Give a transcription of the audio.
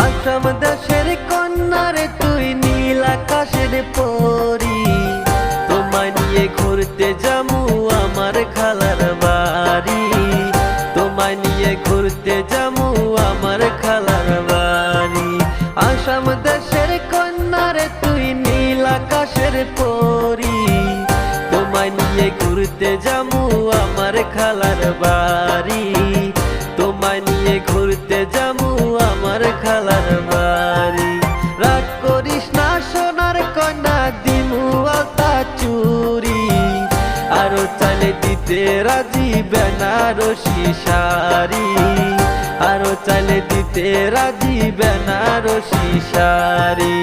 আসাম দেশের কন্যারে তুই নীল আকাশের পরি, তোমায় নিয়ে ঘুরতে যামু আমার খালার বাড়ি, তোমায় নিয়ে ঘুরতে যামু আমার খালার বাড়ি। আসাম দেশের কন্যারে তুই নীল আকাশের পরি, তোমায় নিয়ে ঘুরতে যামু আমার খালার বাড়ি, তোমায় নিয়ে ঘুরতে যামু আমার খালার বাড়ি। রাগ করিস না সোনার কন্যা, দিমু আলতা চুরি, আরো চালে দিতে রাজি বেনারসি শাড়ি, আরো চালে দিতে রাজি বেনারসি শাড়ি।